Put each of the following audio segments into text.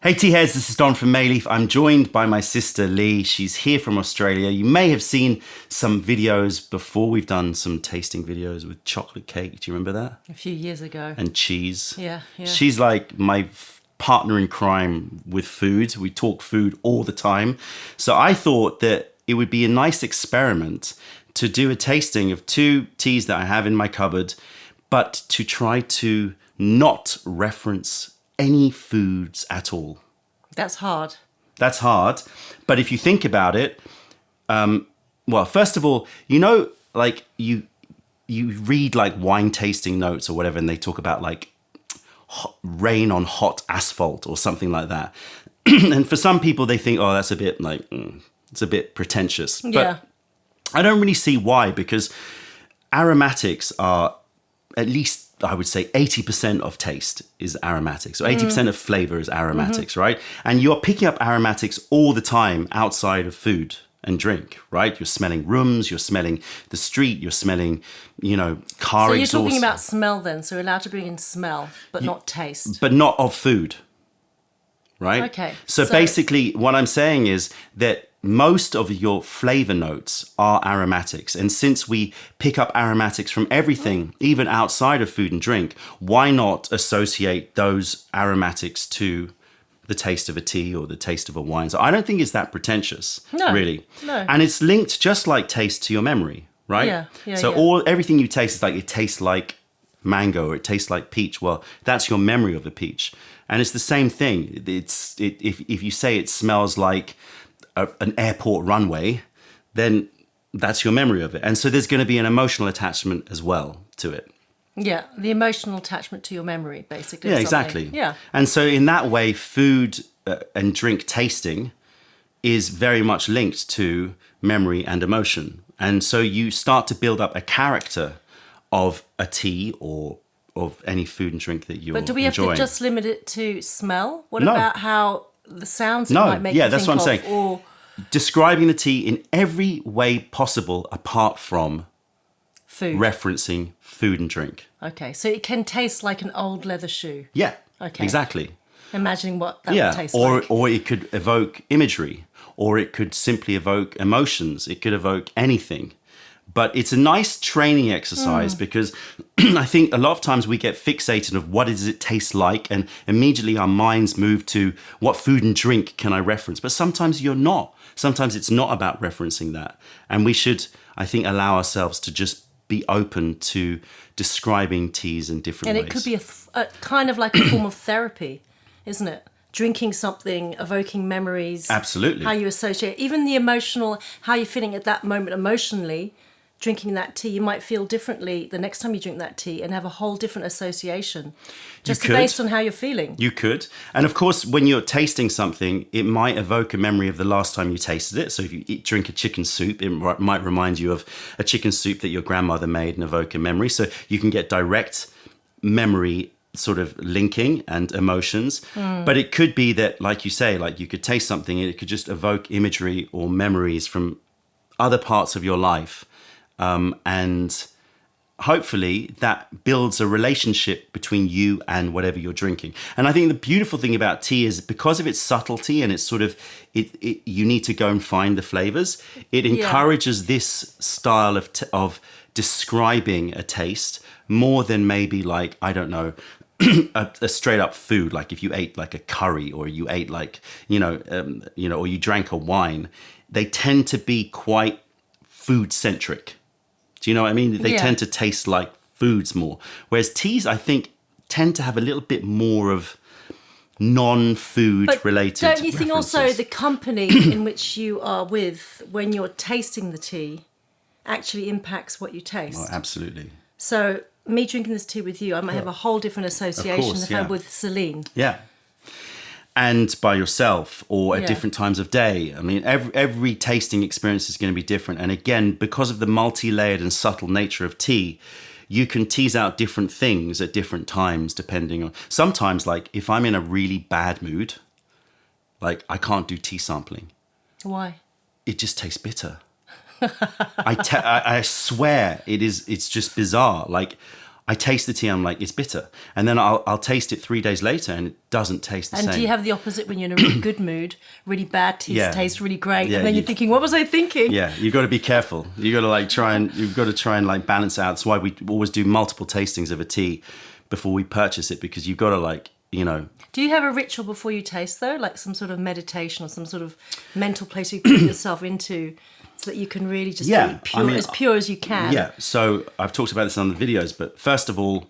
Hey tea heads, this is Don from Mayleaf. I'm joined by my sister Lee. She's here from Australia. You may have seen some videos before. We've done some tasting videos with chocolate cake. Do you remember that? A few years ago. And cheese. Yeah. She's like my partner in crime with food. We talk food all the time. So I thought that it would be a nice experiment to do a tasting of two teas that I have in my cupboard, but to try to not reference any foods at all. That's hard. That's hard. But if you think about it, well, first of all, you know, like you read like wine tasting notes or whatever, and they talk about like rain on hot asphalt or something like that. And for some people, they think, oh, that's a bit like, it's a bit pretentious. Yeah. But I don't really see why, because aromatics are at least, I would say 80% of taste is aromatics. So 80% of flavor is aromatics, right? And you're picking up aromatics all the time outside of food and drink, right? You're smelling rooms, you're smelling the street, you're smelling, car exhaust. So you're talking about smell then. So we're allowed to bring in smell, but not taste. But not of food, right? Okay. So basically what I'm saying is that most of your flavor notes are aromatics. And since we pick up aromatics from everything, even outside of food and drink, why not associate those aromatics to the taste of a tea or the taste of a wine? So I don't think it's that pretentious, really. No. And it's linked just like taste to your memory, right? So everything you taste is like, it tastes like mango or it tastes like peach. Well, that's your memory of the peach. And it's the same thing. If you say it smells like an airport runway, then that's your memory of it. And so there's going to be an emotional attachment as well to it. Yeah, the emotional attachment to your memory, basically. Yeah, exactly. Yeah. And so in that way, food and drink tasting is very much linked to memory and emotion. And so you start to build up a character of a tea or of any food and drink that you're enjoying. But do we have to just limit it to smell? What No. about how the sounds it might make you think that's what I'm of, saying. or describing the tea in every way possible apart from food? referencing food and drink. Okay, so it can taste like an old leather shoe. Yeah, Okay. exactly. Imagining what that would taste or, like. Or it could evoke imagery, or it could simply evoke emotions. It could evoke anything. But it's a nice training exercise because I think a lot of times we get fixated of what does it taste like, and immediately our minds move to what food and drink can I reference. But sometimes you're not. Sometimes it's not about referencing that. And we should, I think, allow ourselves to just be open to describing teas in different ways. And it could be a kind of like a form of therapy, isn't it? Drinking something, evoking memories. Absolutely. How you associate, even the emotional, how you're feeling at that moment emotionally. Drinking that tea, you might feel differently the next time you drink that tea and have a whole different association just based on how you're feeling. You could. And of course, when you're tasting something, it might evoke a memory of the last time you tasted it. So if you drink a chicken soup, it might remind you of a chicken soup that your grandmother made and evoke a memory. So you can get direct memory sort of linking and emotions. But it could be that, like you say, like you could taste something and it could just evoke imagery or memories from other parts of your life. And hopefully that builds a relationship between you and whatever you're drinking. And I think the beautiful thing about tea is because of its subtlety and it's sort of, you need to go and find the flavors. It encourages this style of describing a taste more than maybe like, I don't know, a straight up food. Like if you ate like a curry or you ate like, or you drank a wine, they tend to be quite food centric. Do you know what I mean? They tend to taste like foods more. Whereas teas, I think, tend to have a little bit more of non-food related don't you think references. also the company in which you are with when you're tasting the tea actually impacts what you taste? Oh, absolutely. So me drinking this tea with you, I might have a whole different association course, if I'm with Celine. Yeah. And by yourself or at different times of day. I mean, every tasting experience is going to be different. And again, because of the multi-layered and subtle nature of tea, you can tease out different things at different times depending on... Sometimes, like, if I'm in a really bad mood, like, I can't do tea sampling. Why? It just tastes bitter. I swear it's just bizarre. Like, I taste the tea, I'm like, it's bitter. And then I'll taste it 3 days later and it doesn't taste the same. And do you have the opposite when you're in a really good mood? Really bad teas taste really great. Yeah, and then you're thinking, what was I thinking? Yeah, you've got to be careful. You've got to try and like balance out. That's why we always do multiple tastings of a tea before we purchase it, because you've got to like, Do you have a ritual before you taste though? Like some sort of meditation or some sort of mental place you put yourself into so that you can really just be pure, as pure as you can? Yeah, so I've talked about this on the videos, but first of all,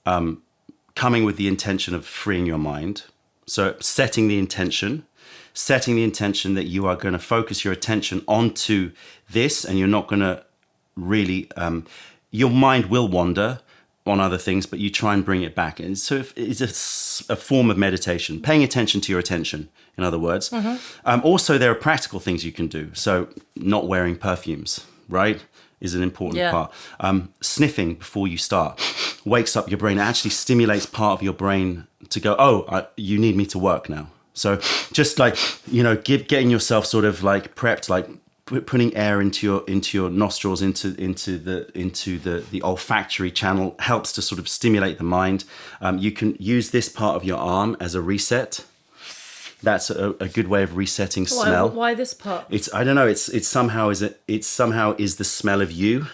coming with the intention of freeing your mind. So setting the intention that you are going to focus your attention onto this, and you're not going to really, your mind will wander on other things, but you try and bring it back. And so it's a form of meditation, paying attention to your attention, in other words. Also, there are practical things you can do. So not wearing perfumes, right, is an important part. Sniffing before you start wakes up your brain. It actually stimulates part of your brain to go, you need me to work now. So just like, getting yourself sort of like prepped, like putting air into your nostrils, into the olfactory channel helps to sort of stimulate the mind. You can use this part of your arm as a reset. That's a good way of resetting smell. Why this part? I don't know. It's somehow is the smell of you,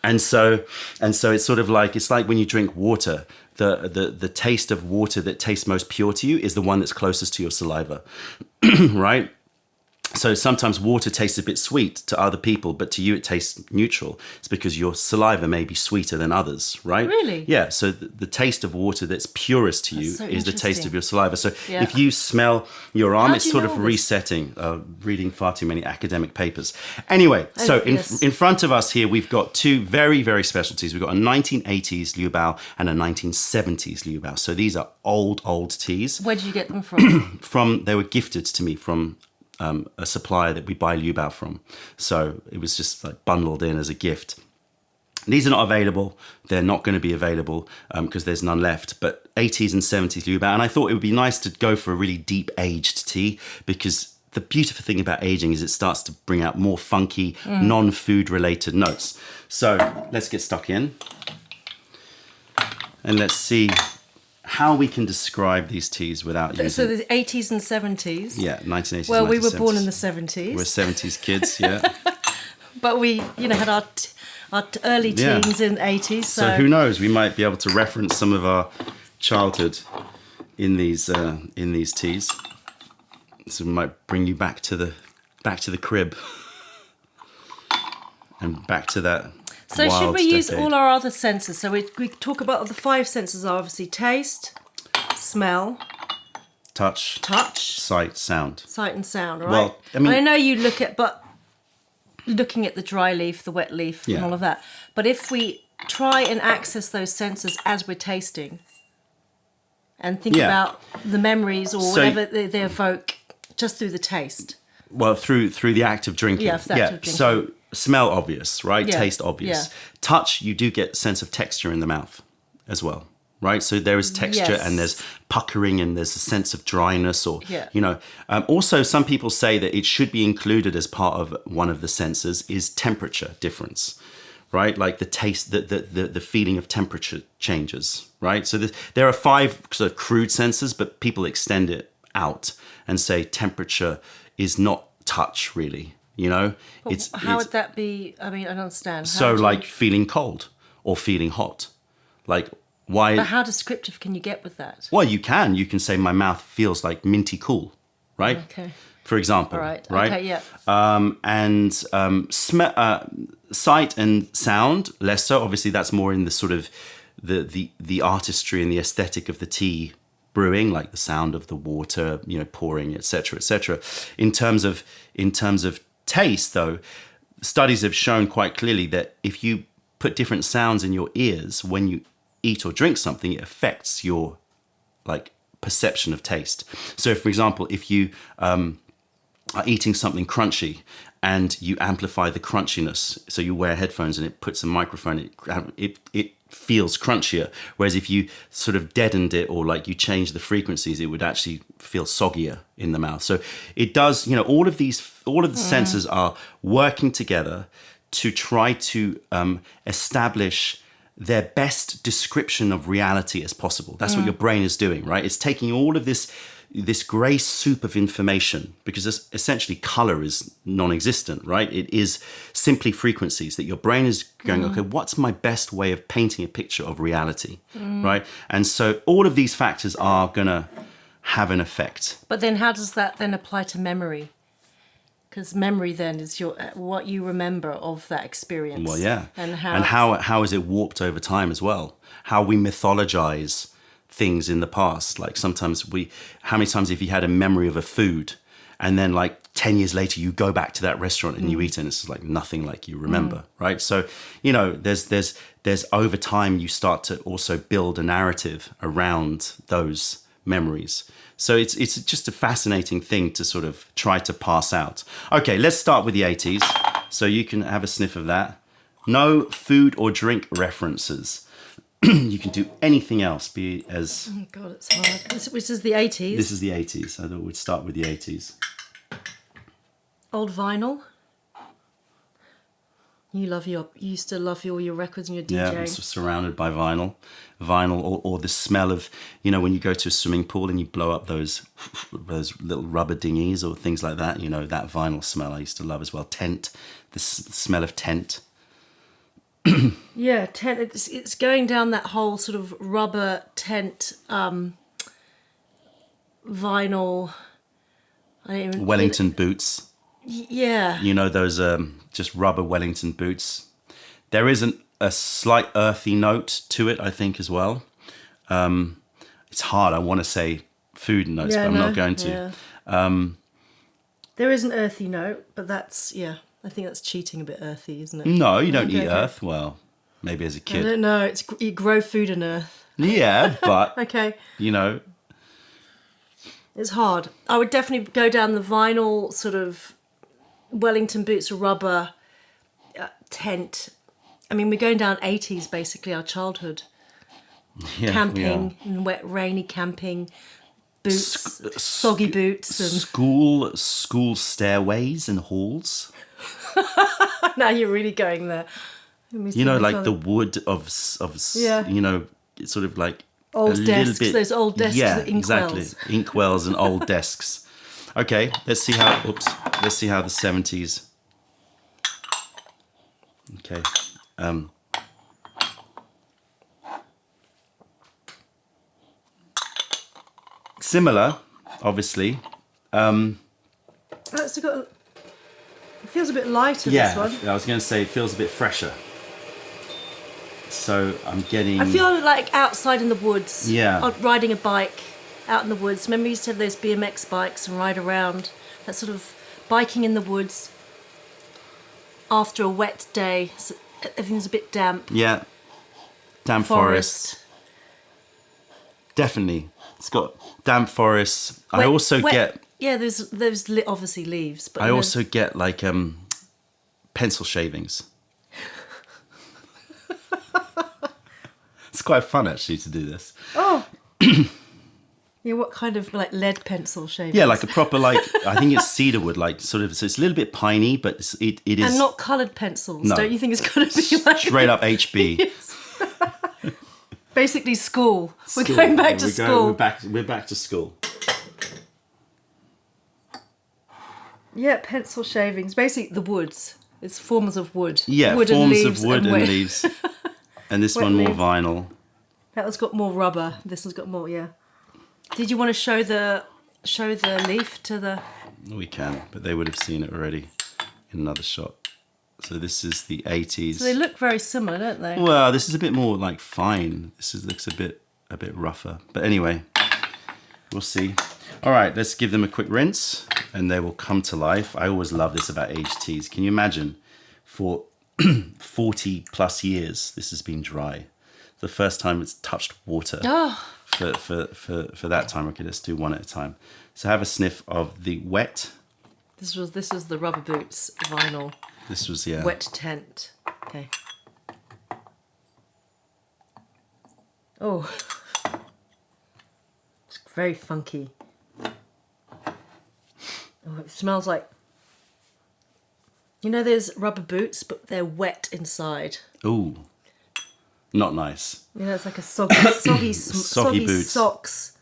and so it's sort of like, it's like when you drink water. The taste of water that tastes most pure to you is the one that's closest to your saliva, right? So sometimes water tastes a bit sweet to other people, but to you it tastes neutral. It's because your saliva may be sweeter than others, right? Really? Yeah, so the taste of water that's purest to you is the taste of your saliva. So if you smell your arm, it's sort of resetting. Reading far too many academic papers. Anyway, in front of us here, we've got two very, very specialties. We've got a 1980s Liu Bao and a 1970s Liu Bao. So these are old teas. Where did you get them from? They were gifted to me from a supplier that we buy Liu Bao from. So it was just like bundled in as a gift. These are not available. They're not going to be available because there's none left. But 80s and 70s Liu Bao. And I thought it would be nice to go for a really deep aged tea, because the beautiful thing about aging is it starts to bring out more funky, non-food related notes. So let's get stuck in. And let's see how we can describe these teas without using... So the 80s and 70s. Yeah, 1980s. Well, we were born in the 70s. We're 70s kids, yeah. But we, had our early teens in the 80s. So who knows? We might be able to reference some of our childhood in these teas. So we might bring you back to the crib and back to that. So should we use all our other senses? So we talk about the 5 senses are obviously taste, smell, touch, sight, sound. Sight and sound, right? Well, I know you looking at the dry leaf, the wet leaf, and all of that. But if we try and access those senses as we're tasting and think about the memories or whatever they evoke just through the taste. Well, through the act of drinking. Yeah, the act of drinking. So smell obvious, right? Yeah. Taste obvious. Yeah. Touch, you do get a sense of texture in the mouth as well, right? So there is texture and there's puckering and there's a sense of dryness or, also some people say that it should be included as part of one of the senses is temperature difference, right? Like the taste, the feeling of temperature changes, right? So there are 5 sort of crude senses, but people extend it out and say temperature is not touch really. How would that be? I mean, I don't understand. Feeling cold or feeling hot. Like why? But how descriptive can you get with that? Well, you can. You can say my mouth feels like minty cool, right? Okay. For example. Right. Okay, yeah. Sight and sound, less so. Obviously, that's more in the sort of the artistry and the aesthetic of the tea brewing, like the sound of the water, pouring, etc., etc. In terms of taste, though, studies have shown quite clearly that if you put different sounds in your ears when you eat or drink something, it affects your perception of taste. So, for example, if you are eating something crunchy and you amplify the crunchiness, so you wear headphones and it puts a microphone, it feels crunchier. Whereas if you sort of deadened it or you change the frequencies, it would actually feel soggier in the mouth. So it does, all of the senses are working together to try to establish their best description of reality as possible. That's what your brain is doing, right? It's taking all of this grey soup of information, because essentially color is non-existent, right? It is simply frequencies that your brain is going, okay, what's my best way of painting a picture of reality, right? And so all of these factors are going to have an effect. But then how does that then apply to memory? Because memory then is what you remember of that experience. Well, yeah. And how is it warped over time as well? How we mythologize things in the past. Like sometimes how many times have you had a memory of a food and then like 10 years later you go back to that restaurant and you eat it and it's like nothing like you remember, right? So, there's over time you start to also build a narrative around those memories. So it's just a fascinating thing to sort of try to pass out. Okay, let's start with the 80s. So you can have a sniff of that. No food or drink references. You can do anything else, be as... Oh, God, it's hard. Which is the 80s? This is the 80s. I thought we'd start with the 80s. Old vinyl? You used to love all your records and your DJing. Yeah, I'm surrounded by vinyl. Vinyl or the smell of, when you go to a swimming pool and you blow up those little rubber dinghies or things like that, that vinyl smell I used to love as well. Tent, the smell of tent. Yeah, tent. It's going down that whole sort of rubber tent, vinyl. Wellington boots. Yeah. Those just rubber Wellington boots. There is a slight earthy note to it, I think, as well. It's hard. I want to say food notes, but I'm not going to. Yeah. There is an earthy note, but that's, I think that's cheating a bit earthy, isn't it? No, you don't eat earth. Well, maybe as a kid. I don't know. You grow food in earth. Yeah, but, Okay. It's hard. I would definitely go down the vinyl sort of Wellington boots, rubber tent. I mean, we're going down 80s, basically, our childhood. Yeah, camping, and wet, rainy camping, boots, soggy boots. And school stairways and halls. Now you're really going there. Like the wood of it's sort of like old desks, those old desks with inkwells. Exactly. Inkwells and old desks. Okay, let's see how the 70s. Okay. Similar, obviously. It feels a bit lighter, this one. Yeah, I was going to say it feels a bit fresher. So I'm getting... I feel like outside in the woods. Yeah. Riding a bike out in the woods. Remember we used to have those BMX bikes and ride around. That sort of biking in the woods after a wet day. So everything's a bit damp. Yeah. Damp forest. Definitely. It's got damp forest. I also get... Yeah, there's obviously leaves. But I also get like pencil shavings. It's quite fun actually to do this. Oh. Yeah, what kind of like lead pencil shavings? Yeah, like a proper I think it's cedar wood, like sort of. So it's a little bit piney, but it is. And not coloured pencils. No. Don't you think it's got to be like straight up HB? Yes. Basically, school. We're going back to school. We're back to school. Yeah, pencil shavings. Basically, the woods. It's forms of wood. Yeah, wood forms and leaves of wood and leaves. And this one more vinyl. That one's got more rubber. This one's got more. Yeah. Did you want to show the leaf to the? We can, but they would have seen it already in another shot. So this is the 80s. So they look very similar, don't they? Well, this is a bit more like fine. Looks a bit rougher. But anyway, we'll see. All right, let's give them a quick rinse and they will come to life. I always love this about aged teas. Can you imagine for 40 plus years this has been dry? The first time it's touched water. Oh. For that time. Okay, let's do one at a time. So have a sniff of the wet. This was the rubber boots vinyl. This was wet tent. Okay. Oh, it's very funky. Oh, it smells like. There's rubber boots, but they're wet inside. Ooh. Not nice. Yeah, it's like a soggy boots. socks.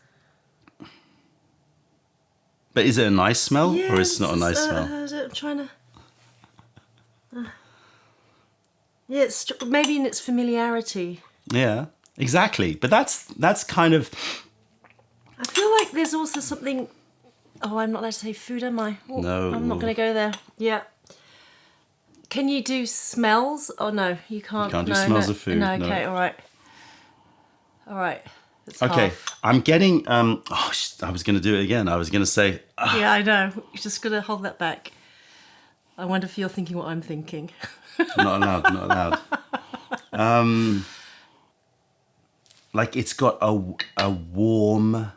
But is it a nice smell, Yeah, or is it not a nice smell? I'm trying to. Yeah, it's maybe in its familiarity. Yeah, exactly. But that's kind of. I feel like there's also something. Oh, I'm not allowed to say food, am I? Oh, No. I'm not going to go there. Yeah. Can you do smells? Oh no, you can't. You can't do smells of food. No, no. okay, all right. It's Okay, half. I'm getting. I was going to do it again. I was going to say. Yeah, I know. You're just going to hold that back. I wonder if you're thinking what I'm thinking. Not allowed. Not allowed. Like it's got a warm.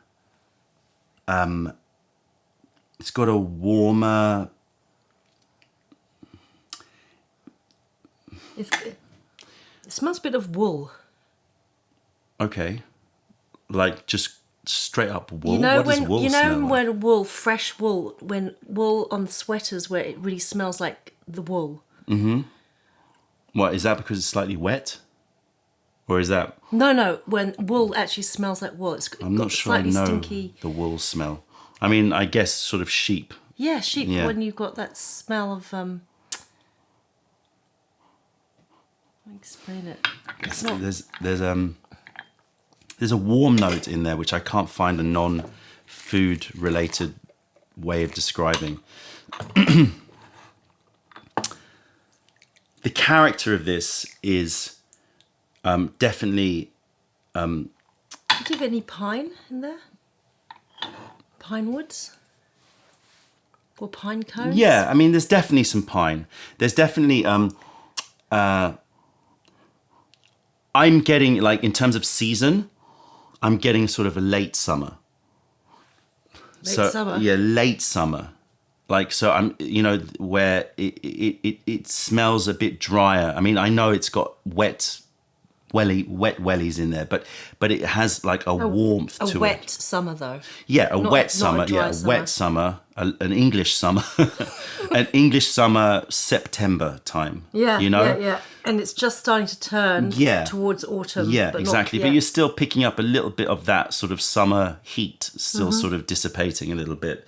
It's got a warmer. It smells a bit of wool. Okay, like just straight up wool. You know what does when wool smell like? when wool, fresh wool, when wool on sweaters where it really smells like the wool. What is that? Because it's slightly wet, or is that? No, when wool actually smells like wool. I'm not sure I slightly know stinky. the wool smell. I mean, I guess sort of sheep. Yeah, sheep. Yeah. When you've got that smell of Let me explain it. It's not. There's a warm note in there which I can't find a non-food related way of describing. The character of this is definitely. Do you have any pine in there? Pine woods? Or pine cones? Yeah, I mean, there's definitely some pine. There's definitely. I'm getting, like, in terms of season, I'm getting sort of a late summer. Late summer? Yeah, late summer. Like, so I'm, where it smells a bit drier. I mean, I know it's got wet wellies in there, but it has like a warmth to it. A wet summer, though. Yeah, Not wet summer. a dry Yeah, summer. wet summer. An English summer. An English summer, September time. Yeah, you know? yeah. And it's just starting to turn towards autumn. Yeah, but exactly. But you're still picking up a little bit of that sort of summer heat, still sort of dissipating a little bit.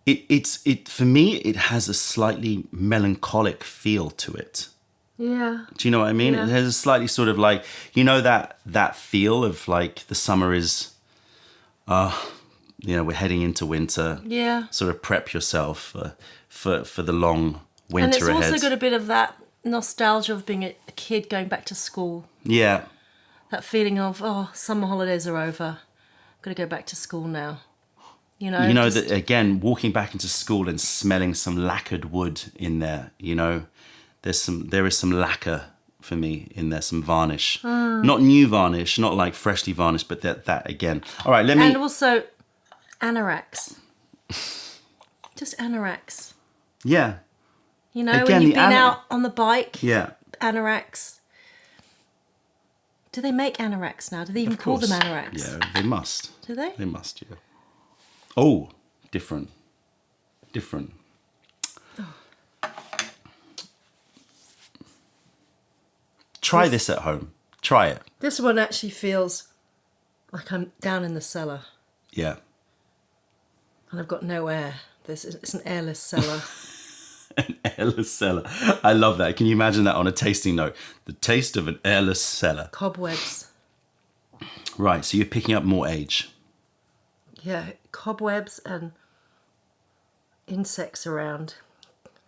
It for me, it has a slightly melancholic feel to it. Yeah. Do you know what I mean? Yeah. It has a slightly sort of like, that feel of like the summer is, we're heading into winter. Yeah. Sort of prep yourself for the long winter And it's ahead. also got a bit of that nostalgia of being a kid going back to school. Yeah. That feeling of, summer holidays are over. Got to go back to school now. That again, walking back into school and smelling some lacquered wood in there, there is some lacquer for me in there, some varnish. Not new varnish, not like freshly varnished, but that again. All right, let me... And also anoraks. Just anoraks. Yeah. Again, when you've been out on the bike. Yeah. Anoraks. Do they make anoraks now? Do they even call them anoraks? Yeah, they must. Do they? They must, yeah. Oh, different. Try this at home. Try it. This one actually feels like I'm down in the cellar Yeah. and I've got no air. It's an airless cellar. An airless cellar. I love that. Can you imagine that on a tasting note? The taste of an airless cellar. Cobwebs. Right, so you're picking up more age. Yeah, cobwebs and insects around.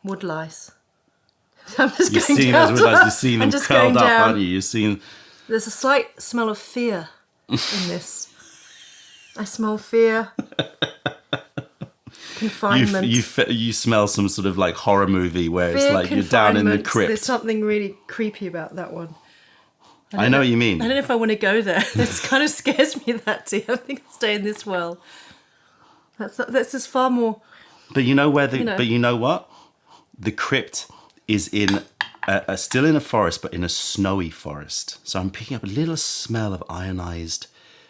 Wood lice. I'm just You're going seeing down. those with you're seeing them I'm just curled going up, down. aren't you? You're seeing... There's a slight smell of fear in this. I smell fear. Confinement. You smell some sort of like horror movie where fear, it's like you're down in the confinement. crypt. There's something really creepy about that one. I know what you mean. I don't know if I want to go there. It kind of scares me, that too. I think I'll stay in this world. That's just far more... But you know where But you know what? The crypt is in still in a forest, but in a snowy forest. So I'm picking up a little smell of ionized,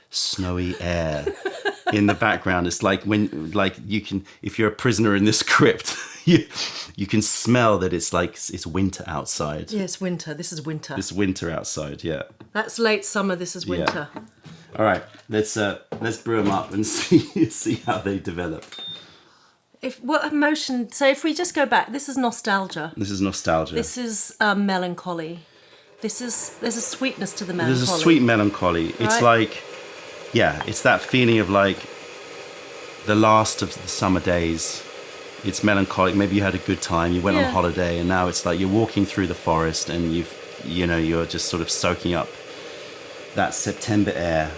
snowy air in the background. It's like you can, if you're a prisoner in this crypt, You can smell that it's like it's winter outside. Yeah, it's winter. This is winter. It's winter outside, yeah. That's late summer. This is winter. Yeah. All right, let's brew them up and see how they develop. What emotion? So if we just go back, this is nostalgia. This is nostalgia. This is melancholy. There's a sweetness to the melancholy. There's a sweet melancholy. Right? It's like, yeah, it's that feeling of like the last of the summer days. It's melancholic. Maybe you had a good time. You went on holiday, and now it's like you're walking through the forest, and you're just sort of soaking up that September air.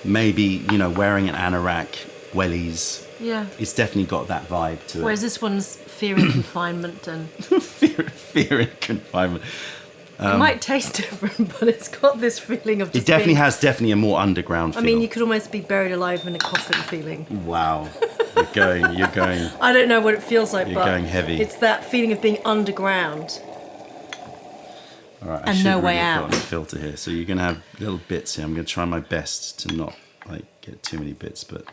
Maybe wearing an anorak, wellies. Yeah. It's definitely got that vibe to it. Whereas this one's fear and confinement and fear and confinement. It might taste different, but it's got this feeling of just it definitely has a more underground feel. I mean, you could almost be buried alive in a coffin feeling. Wow. You're going. I don't know what it feels like, you're but going heavy. It's that feeling of being underground. All right, and no way out. I've got a filter here, so you're going to have little bits here. I'm going to try my best to not get too many bits, but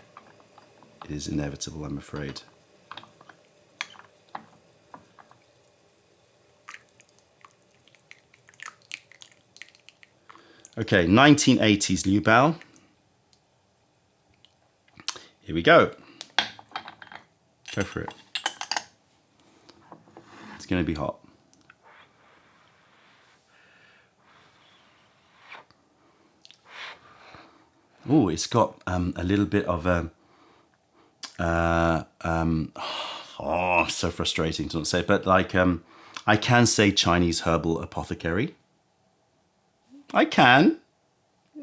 it is inevitable, I'm afraid. Okay, 1980s Liu Bao. Here we go. Go for it. It's going to be hot. Oh, it's got a little bit of so frustrating to not say, but like I can say Chinese herbal apothecary. I can.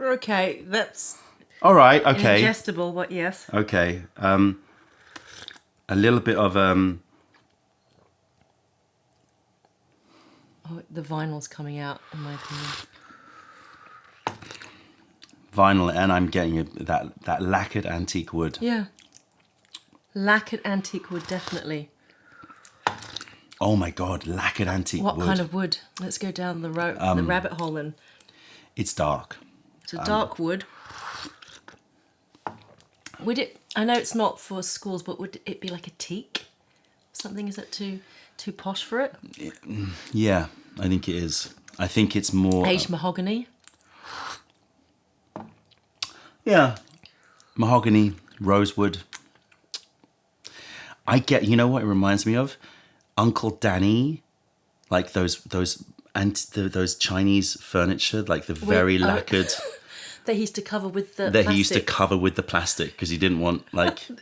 Okay, that's all right. Okay, ingestible, but yes. Okay, a little bit of Oh, the vinyl's coming out, in my opinion. Vinyl, and I'm getting that lacquered antique wood. Yeah, lacquered antique wood, definitely. Oh my God, lacquered antique wood. What kind of wood? Let's go down the the rabbit hole then. It's dark. It's a dark wood. Would it? I know it's not for schools, but would it be like a teak? Something? Is that too posh for it? Yeah, I think it is. I think it's more aged mahogany. Yeah, mahogany, rosewood. I get. You know what it reminds me of? Uncle Danny, like those Chinese furniture, like the very lacquered. That he used to cover with the plastic. He used to cover with the plastic because he didn't want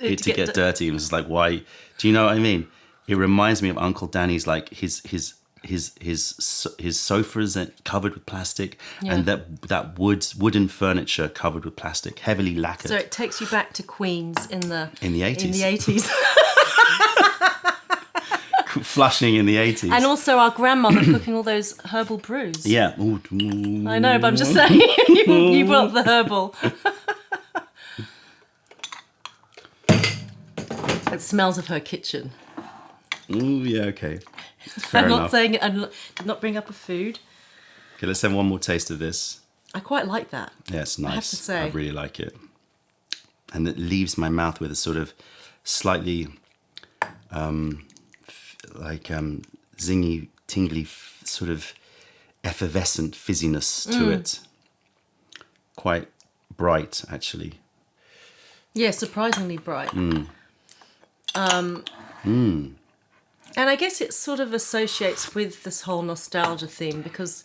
it to get dirty. It was like, why? Do you know what I mean? It reminds me of Uncle Danny's, like his sofas covered with plastic, and that wooden furniture covered with plastic, heavily lacquered. So it takes you back to Queens in the 80s. In the 80s. Flushing in the 80s. And also our grandmother cooking all those herbal brews. Yeah. I know, but I'm just saying, you brought up the herbal. It smells of her kitchen. Ooh, yeah, okay. Fair I'm enough. not saying it, I did not bring up a food. Okay, let's have one more taste of this. I quite like that. Yeah, it's nice. I have to say. I really like it. And it leaves my mouth with a sort of slightly zingy, tingly, sort of effervescent fizziness to it. Quite bright, actually. Yeah, surprisingly bright. And I guess it sort of associates with this whole nostalgia theme because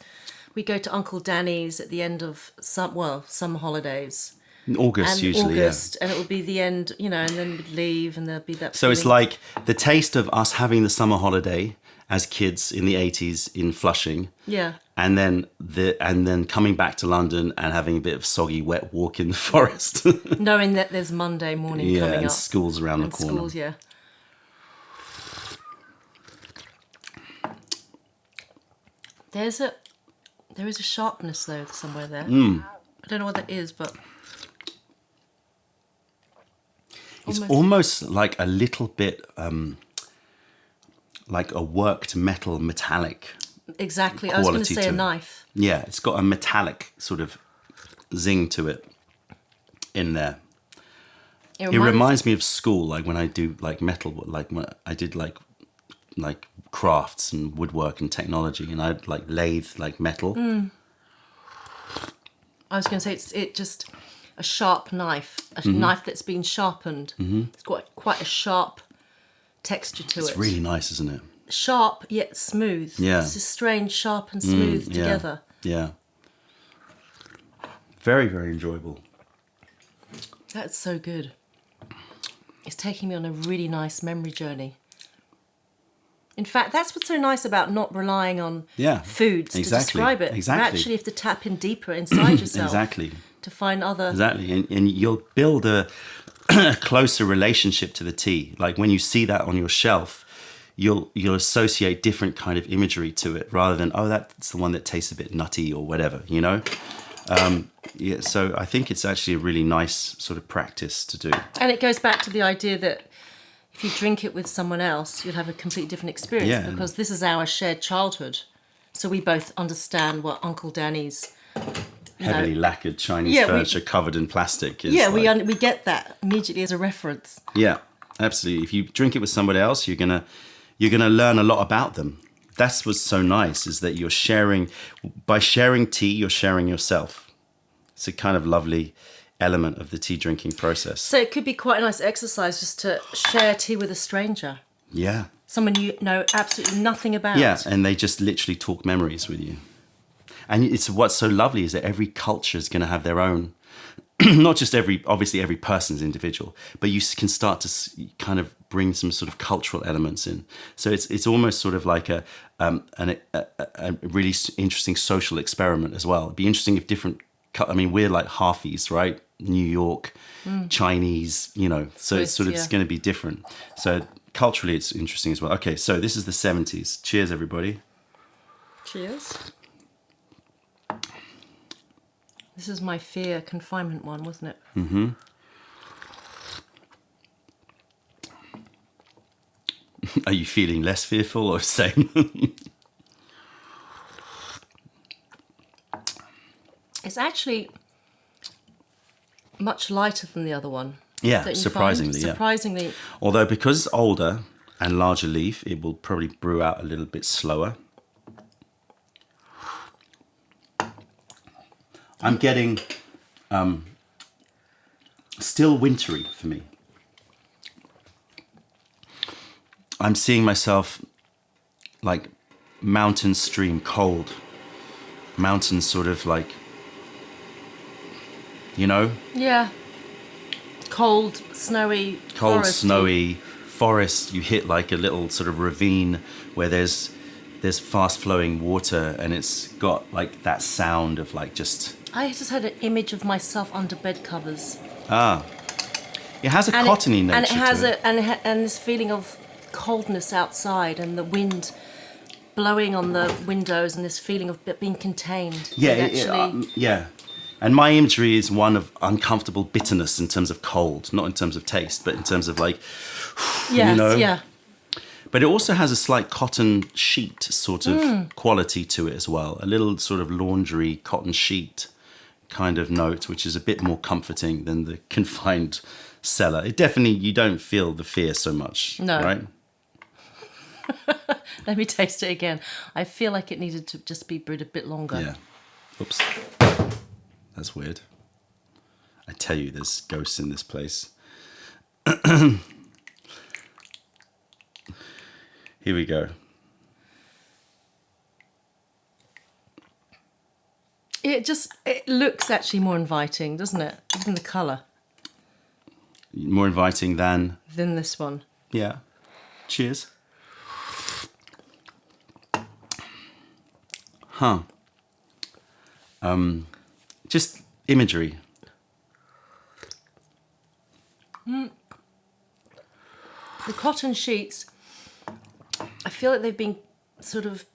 we go to Uncle Danny's at the end of summer holidays. In August, usually, and it will be the end, and then we'd leave and there'll be that So it's like the taste of us having the summer holiday as kids in the 80s in Flushing. Yeah. And then coming back to London and having a bit of soggy, wet walk in the forest. Knowing that there's Monday morning coming up. And school's around the corner. Schools, yeah. There is a sharpness though somewhere there. I don't know what that is, but it's almost like a little bit like a worked metallic. Exactly. I was going to say a knife. Yeah, it's got a metallic sort of zing to it in there. It reminds me of school, like when I do like metal, like when I did like crafts and woodwork and technology, and I'd like lathe like metal. I was going to say it's just a sharp knife, a knife that's been sharpened. It's got quite a sharp texture to it. It's really nice, isn't it? Sharp yet smooth. Yeah. It's just strange, sharp and smooth together. Yeah. Very, very enjoyable. That's so good. It's taking me on a really nice memory journey. In fact, that's what's so nice about not relying on foods to describe it. Exactly. You actually have to tap in deeper inside yourself. Exactly. To find other... Exactly. And you'll build a closer relationship to the tea. Like when you see that on your shelf, you'll associate different kind of imagery to it rather than, oh, that's the one that tastes a bit nutty or whatever, you know? So I think it's actually a really nice sort of practice to do. And it goes back to the idea that if you drink it with someone else, you'll have a completely different experience because this is our shared childhood. So we both understand what Uncle Danny's heavily lacquered Chinese furniture covered in plastic is. Yeah, we get that immediately as a reference. Yeah, absolutely. If you drink it with somebody else, you're gonna learn a lot about them. That's what's so nice, is that by sharing tea, you're sharing yourself. It's a kind of lovely element of the tea drinking process. So it could be quite a nice exercise just to share tea with a stranger. Yeah. Someone you know absolutely nothing about. Yeah, and they just literally talk memories with you. And what's so lovely is that every culture is going to have their own, not just obviously every person's individual, but you can start to kind of bring some sort of cultural elements in. So it's almost sort of like a really interesting social experiment as well. It'd be interesting if we're like halfies, right? New York, Chinese, you know, so Swiss, it's going to be different. So culturally, it's interesting as well. Okay, so this is the 70s. Cheers, everybody. Cheers. This is my fear confinement one, wasn't it? Mm-hmm. Are you feeling less fearful or same? It's actually much lighter than the other one. Yeah, surprisingly. Surprisingly. Although because it's older and larger leaf, it will probably brew out a little bit slower. I'm getting still wintry for me. I'm seeing myself like mountain stream, cold. Mountains sort of like, you know? Yeah. Cold, snowy, cold, foresty. snowy forest. You hit like a little sort of ravine where there's fast flowing water, and it's got like that sound of like just... I just had an image of myself under bed covers. Ah. It has a cottony nature and it has to it. And this feeling of coldness outside and the wind blowing on the windows and this feeling of being contained. Yeah, yeah. And my imagery is one of uncomfortable bitterness in terms of cold, not in terms of taste, but in terms of like, yes, you know. Yeah. But it also has a slight cotton sheet sort of quality to it as well. A little sort of laundry cotton sheet kind of note, which is a bit more comforting than the confined cellar. It definitely, you don't feel the fear so much, right? Let me taste it again. I feel like it needed to just be brewed a bit longer. Yeah. Oops. That's weird. I tell you, there's ghosts in this place. Here we go. It looks actually more inviting, doesn't it? Even the colour. More inviting than this one. Yeah. Cheers. Huh. Just imagery. The cotton sheets, I feel like they've been sort of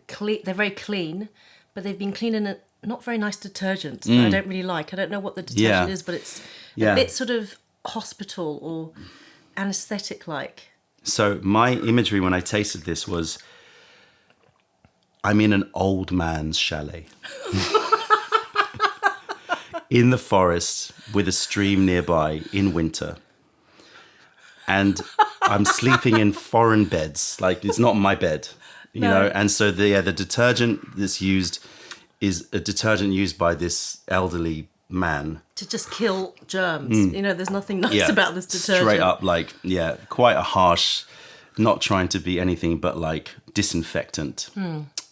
clean. They're very clean, but they've been cleaned in a not very nice detergent that I don't really like. I don't know what the detergent is, but it's a bit sort of hospital or anaesthetic-like. So my imagery when I tasted this was, I'm in an old man's chalet. in the forest with a stream nearby in winter. And I'm sleeping in foreign beds. Like, it's not my bed, you know? And so the detergent that's used is a detergent used by this elderly man. To just kill germs. You know, there's nothing nice about this detergent. Straight up, like, quite a harsh, not trying to be anything but like disinfectant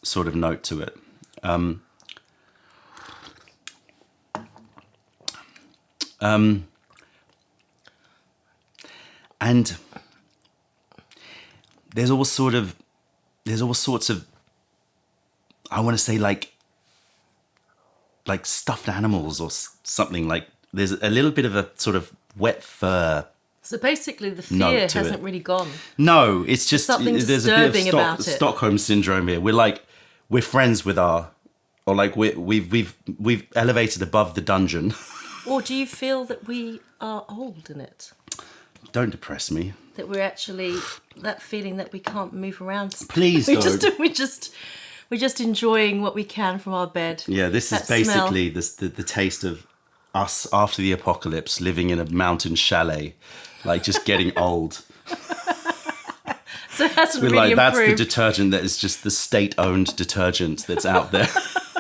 sort of note to it. And there's all sorts of, I want to say like stuffed animals or something. Like there's a little bit of a sort of wet fur. So basically the fear hasn't really gone. No, it's just something there's a bit of about it. Stockholm syndrome here. We're friends with we've elevated above the dungeon. Or do you feel that we are old in it? Don't depress me. That we're actually that feeling that we can't move around. Please don't. We're just enjoying what we can from our bed. Yeah, this is basically the taste of us after the apocalypse, living in a mountain chalet, like just getting old. So it hasn't really improved. That's the detergent that is just the state-owned detergent that's out there.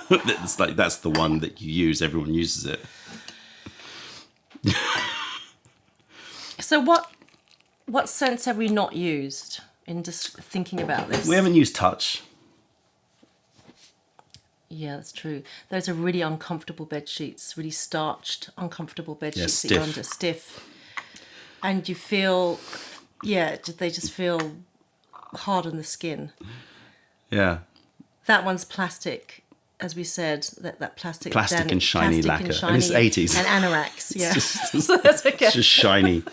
It's like that's the one that you use. Everyone uses it. So what sense have we not used in just thinking about this? We haven't used touch. Yeah, that's true. Those are really uncomfortable bed sheets, really starched, uncomfortable bed sheets stiff. that you're under, stiff. And you feel, they just feel hard on the skin. Yeah. That one's plastic, as we said, that plastic and shiny lacquer. And it's 80s. And Anorax, yeah. So that's okay. It's just shiny.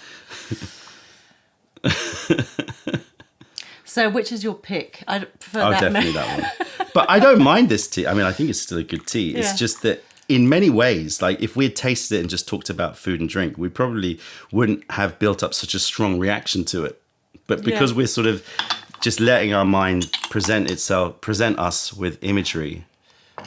So which is your pick? I prefer that. Oh, definitely that one. But I don't mind this tea. I mean, I think it's still a good tea. It's just that in many ways, like if we had tasted it and just talked about food and drink, we probably wouldn't have built up such a strong reaction to it. But because we're sort of just letting our mind present us with imagery,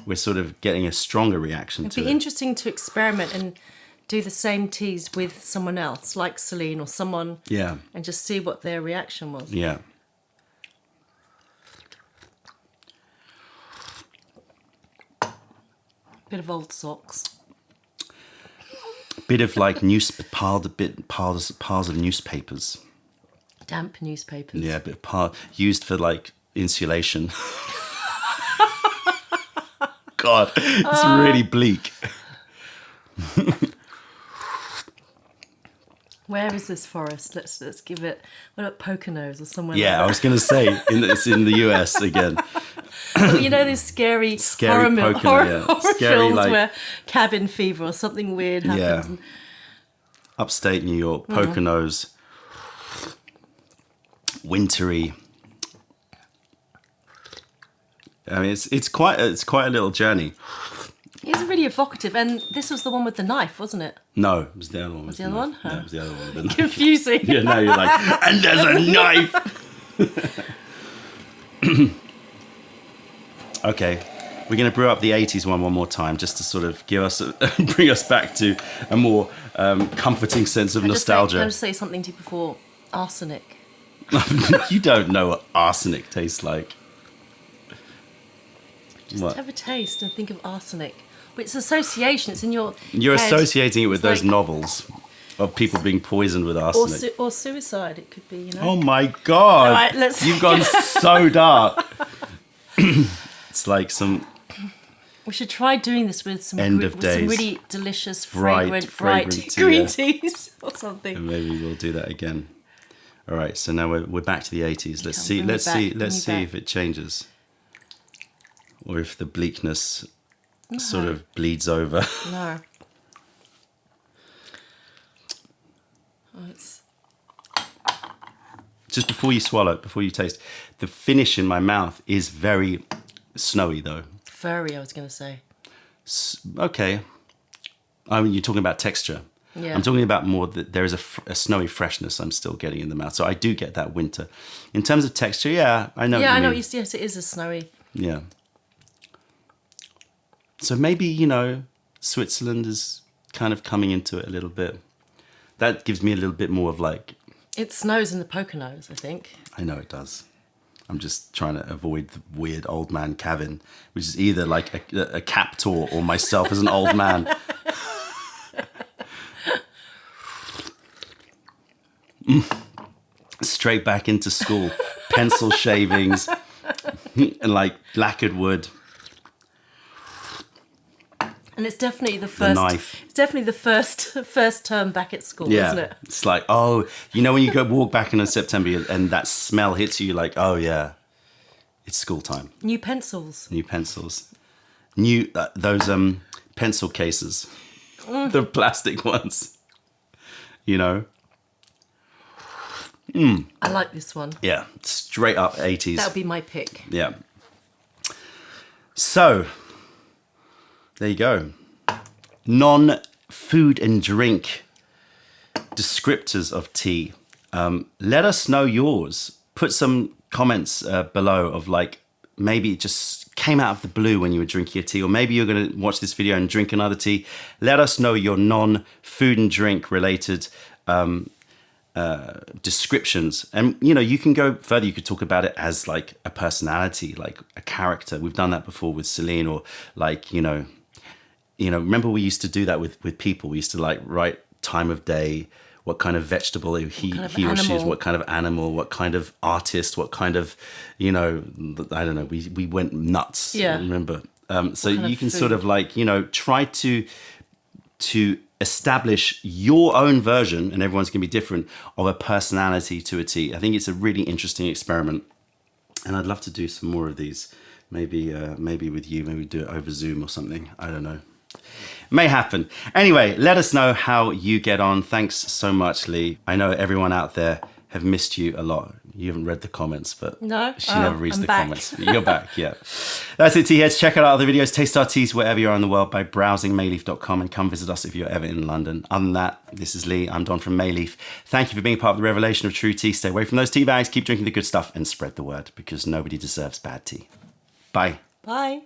we're sort of getting a stronger reaction to it. It'd be interesting to experiment and do the same teas with someone else, like Celine or someone, and just see what their reaction was. Yeah. Bit of old socks. Bit of like piles of newspapers. Damp newspapers. Yeah, a bit of used for like insulation. God, it's really bleak. Where is this forest? Let's give it. What about Poconos or somewhere? Yeah, like that? I was going to say it's in the US again. Well, you know these scary horror scary, films like, where cabin fever or something weird happens. Yeah. Upstate New York, Poconos, wintry. I mean, it's quite a little journey. It's really evocative, and this was the one with the knife, wasn't it? No, it was the other one. Was the other one? No, it was the other one. Confusing. Yeah, now you're like, and there's a knife. Okay, we're going to brew up the 80s one more time, just to sort of bring us back to a more comforting sense of nostalgia. Can I just say something to you before? Arsenic. You don't know what arsenic tastes like. Just have a taste and think of arsenic. But it's association. It's in your You're head. associating it with It's those novels of people being poisoned with arsenic. Or suicide, it could be, you know. Oh my God. All right, You've gone so dark. It's like some... We should try doing this with some really delicious, fragrant green teas or something. And maybe we'll do that again. All right, so now we're back to the 80s. Let's see if it changes. Or if the bleakness sort of bleeds over. No. Oh, it's... Just before you swallow, before you taste, the finish in my mouth is very snowy, though. Furry, I was going to say. Okay. I mean, you're talking about texture. Yeah. I'm talking about more that there is a snowy freshness I'm still getting in the mouth. So I do get that winter. In terms of texture, I know. Yeah, I know. Yes, it is a snowy. Yeah. So maybe, Switzerland is kind of coming into it a little bit. That gives me a little bit more of like... It snows in the Poconos, I think. I know it does. I'm just trying to avoid the weird old man Kevin, which is either like a captor or myself as an old man. Straight back into school. Pencil shavings and like lacquered wood. And it's definitely the first. The knife. It's definitely the first term back at school, isn't it? It's like, oh, you know when you go walk back in September and that smell hits you, like, oh yeah, it's school time. New pencils. New pencils. New those pencil cases, the plastic ones. You know. I like this one. Yeah, straight up 80s. That would be my pick. Yeah. So, there you go. Non-food and drink descriptors of tea. Let us know yours. Put some comments below of like, maybe it just came out of the blue when you were drinking your tea, or maybe you're going to watch this video and drink another tea. Let us know your non-food and drink related descriptions, and you know, you can go further. You could talk about it as like a personality, like a character. We've done that before with Celine, or like you know remember we used to do that with people. We used to like write time of day, what kind of vegetable he or she is, what kind of animal, what kind of artist, what kind of, you know, I don't know, we went nuts. Yeah, remember. So you can sort of like, you know, try to establish your own version, and everyone's going to be different, of a personality to a tea. I think it's a really interesting experiment, and I'd love to do some more of these. Maybe with you, maybe do it over Zoom or something. I don't know. May happen. Anyway, let us know how you get on. Thanks so much, Lee. I know everyone out there have missed you a lot. You haven't read the comments, but no, she never reads the back. comments. You're back, yeah. That's it, tea heads. Check out our other videos. Taste our teas wherever you are in the world by browsing mayleaf.com, and come visit us if you're ever in London. Other than that, this is Lee. I'm Don from Mayleaf. Thank you for being part of the revelation of true tea. Stay away from those tea bags. Keep drinking the good stuff and spread the word, because nobody deserves bad tea. Bye. Bye.